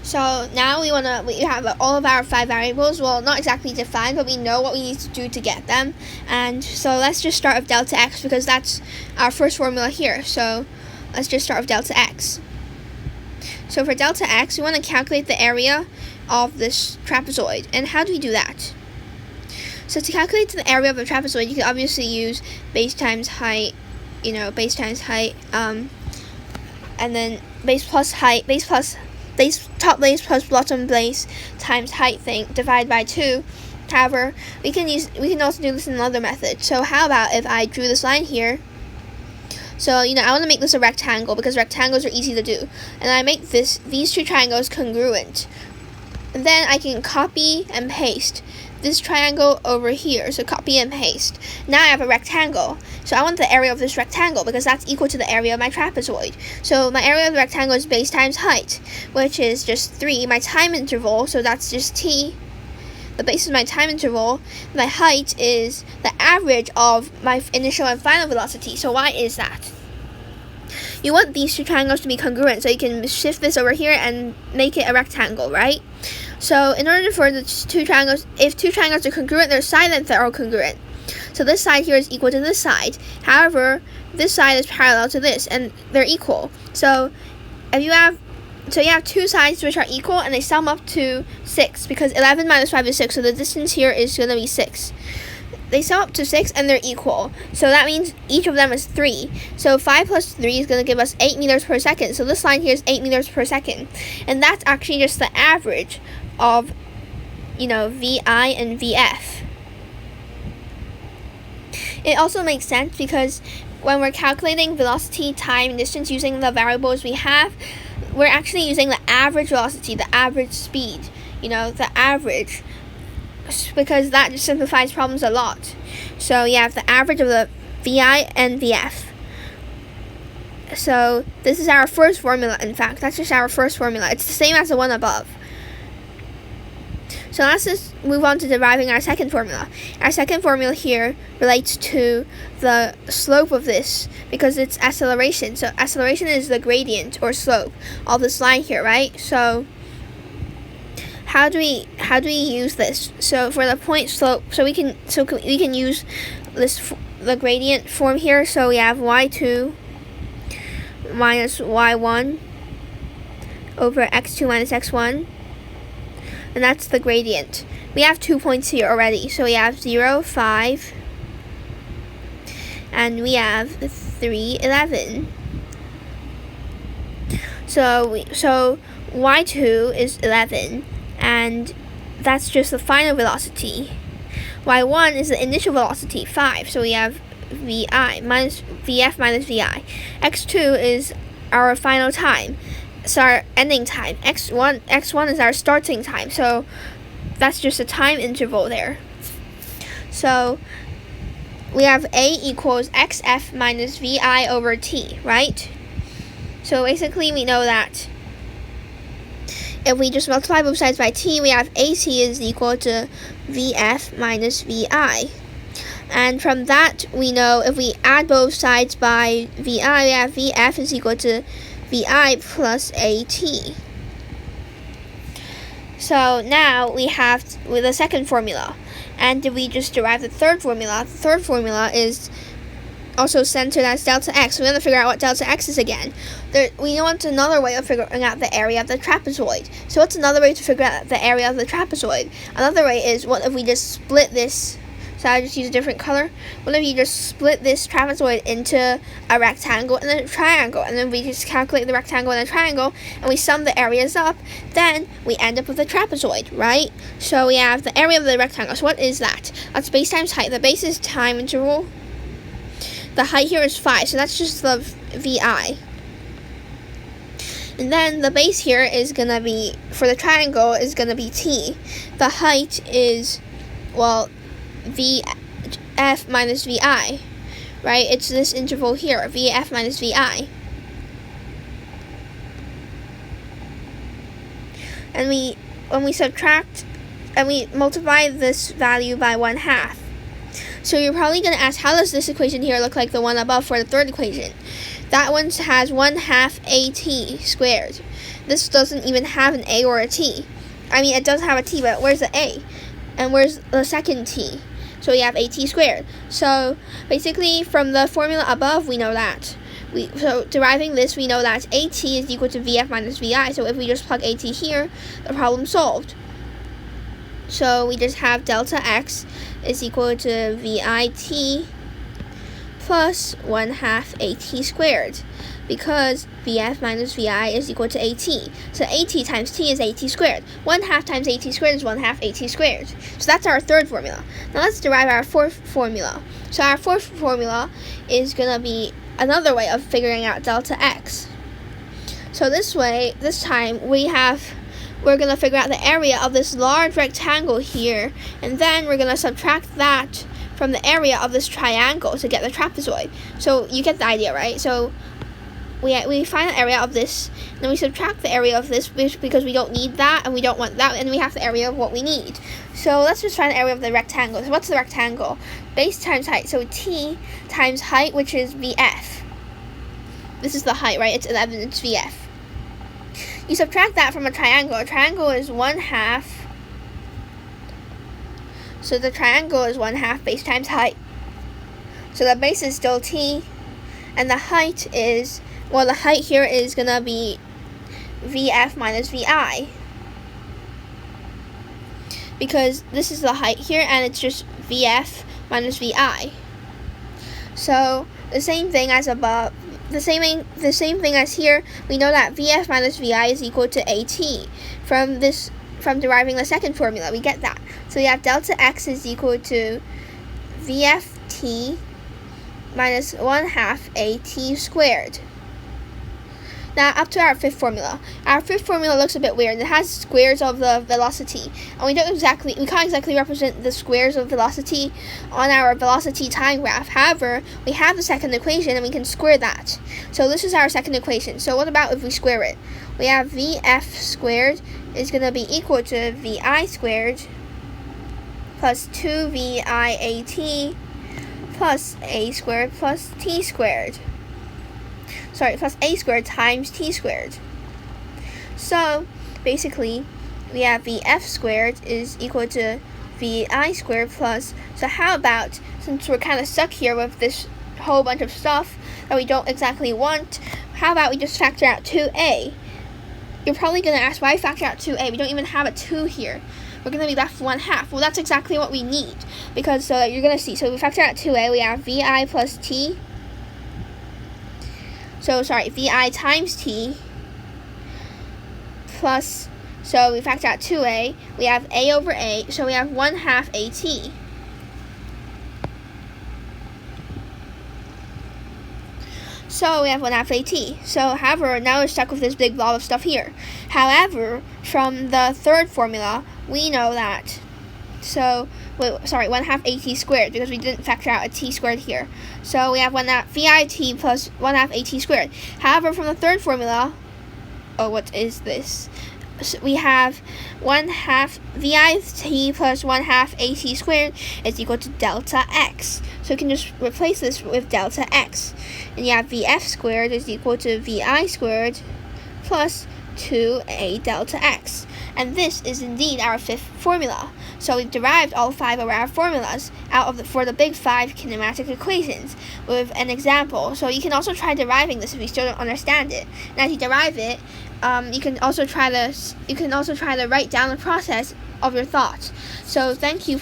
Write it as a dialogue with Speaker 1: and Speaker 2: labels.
Speaker 1: So now we have all of our 5 variables. Well, not exactly defined, but we know what we need to do to get them. And so let's just start with delta x, because that's our first formula here. So let's just start with delta x. So for delta x, we want to calculate the area of this trapezoid. And how do we do that? So to calculate the area of a trapezoid, you can obviously use base times height, base times height, and then base plus height, top base plus bottom base times height thing divided by 2. However, we can also do this in another method. So how about if I drew this line here? So I want to make this a rectangle, because rectangles are easy to do, and I make these 2 triangles congruent. And then I can copy and paste this triangle over here. So copy and paste. Now I have a rectangle. So I want the area of this rectangle, because that's equal to the area of my trapezoid. So my area of the rectangle is base times height, which is just 3. My time interval, so that's just t. The base is my time interval. My height is the average of my initial and final velocity. So why is that? You want these 2 triangles to be congruent, so you can shift this over here and make it a rectangle, right? So in order for the 2 triangles, if 2 triangles are congruent, their side lengths are all congruent. So this side here is equal to this side. However, this side is parallel to this, and they're equal. So you have 2 sides which are equal, and they sum up to 6, because 11 minus 5 is 6, so the distance here is going to be 6. They sum up to 6, and they're equal. So that means each of them is 3. So 5 plus 3 is going to give us 8 meters per second. So this line here is 8 meters per second. And that's actually just the average of, VI and VF. It also makes sense because when we're calculating velocity, time, and distance using the variables we have, we're actually using the average velocity, the average speed, the average, because that just simplifies problems a lot. So you have the average of the VI and VF. So this is our first formula. In fact, that's just our first formula. It's the same as the one above. So let's just move on to deriving our second formula. Our second formula here relates to the slope of this, because it's acceleration. So acceleration is the gradient or slope of this line here, right? So how do we use this? So for the point slope, so we can use the gradient form here. So we have y2 minus y1 over x2 minus x1. And that's the gradient. We have 2 points here already. So we have 0, 5, and we have 3, 11. So y2 is 11, and that's just the final velocity. y1 is the initial velocity, 5. So we have VF minus VI. x2 is our final time. It's our ending time. X1 is our starting time. So that's just a time interval there. So we have A equals XF minus VI over T, right? So basically we know that if we just multiply both sides by T, we have AC is equal to VF minus VI. And from that, we know if we add both sides by VI, we have VF is equal to VI plus AT. So now we have with the second formula. And if we just derive the third formula is also centered as delta x. So we want to figure out what delta x is again. We want another way of figuring out the area of the trapezoid. So what's another way to figure out the area of the trapezoid? Another way is, what if we just split this? So I just use a different color. What if you just split this trapezoid into a rectangle and then a triangle, and then we just calculate the rectangle and the triangle, and we sum the areas up, then we end up with a trapezoid, right? So we have the area of the rectangle. So what is that? That's base times height. The base is time interval. The height here is 5, so that's just the VI. And then the base here is going to be, for the triangle, is going to be T. The height is, well, VF minus VI, right? It's this interval here, VF minus VI. And when we subtract and we multiply this value by 1/2. So you're probably going to ask, how does this equation here look like the one above for the third equation? That one has 1/2 AT squared. This doesn't even have an A or a T. I mean, it does have a T, but where's the A? And where's the second T? So we have AT squared. So basically, from the formula above, we know that. So deriving this, we know that AT is equal to VF minus VI. So if we just plug AT here, the problem's solved. So we just have delta X is equal to VIT plus 1/2 AT squared, because VF minus VI is equal to AT. So AT times T is AT squared. 1/2 times AT squared is 1/2 AT squared. So that's our third formula. Now let's derive our fourth formula. So our fourth formula is going to be another way of figuring out delta X. So this time we're going to figure out the area of this large rectangle here, and then we're going to subtract that from the area of this triangle to get the trapezoid. So you get the idea, right? So we find the area of this, and then we subtract the area of this because we don't need that and we don't want that, and we have the area of what we need. So let's just find the area of the rectangle. So what's the rectangle? Base times height. So T times height, which is VF. This is the height, right? It's 11, it's VF. You subtract that from a triangle. A triangle is 1/2. So the triangle is 1/2 base times height. So the base is still T, and the height is, well, the height here is going to be VF minus VI, because this is the height here, and it's just VF minus VI. So the same thing as above, the same thing as here. We know that VF minus VI is equal to AT. From deriving the second formula, we get that. So we have delta X is equal to VFT minus 1/2 AT squared. Now up to our fifth formula. Our fifth formula looks a bit weird. It has squares of the velocity, and we can't exactly represent the squares of velocity on our velocity time graph. However, we have the second equation, and we can square that. So this is our second equation. So what about if we square it? We have VF squared is going to be equal to VI squared plus 2VIAT plus A squared plus T squared. Plus A squared times T squared. So basically, we have VF squared is equal to VI squared plus, so how about, since we're kind of stuck here with this whole bunch of stuff that we don't exactly want, how about we just factor out 2A? You're probably going to ask, why factor out 2A? We don't even have a 2 here. We're going to be left 1/2. Well, that's exactly what we need, because you're going to see. So we factor out 2A, we have VI plus T. So VI times T plus, so we factor out 2A, we have A over A, so we have 1/2 AT. So we have 1/2 AT. So however, now we're stuck with this big blob of stuff here. However, from the third formula, we know that, 1/2 AT squared, because we didn't factor out a T squared here. So we have 1/2 VIT plus 1/2 AT squared. However, from the third formula, what is this? So we have 1/2 VIT plus 1/2 AT squared is equal to delta X. So we can just replace this with delta X. And you have VF squared is equal to VI squared plus 2A delta X. And this is indeed our fifth formula. So we've derived all 5 of our formulas for the big 5 kinematic equations with an example. So you can also try deriving this if you still don't understand it. And as you derive it, you can also try to write down the process of your thoughts. So thank you.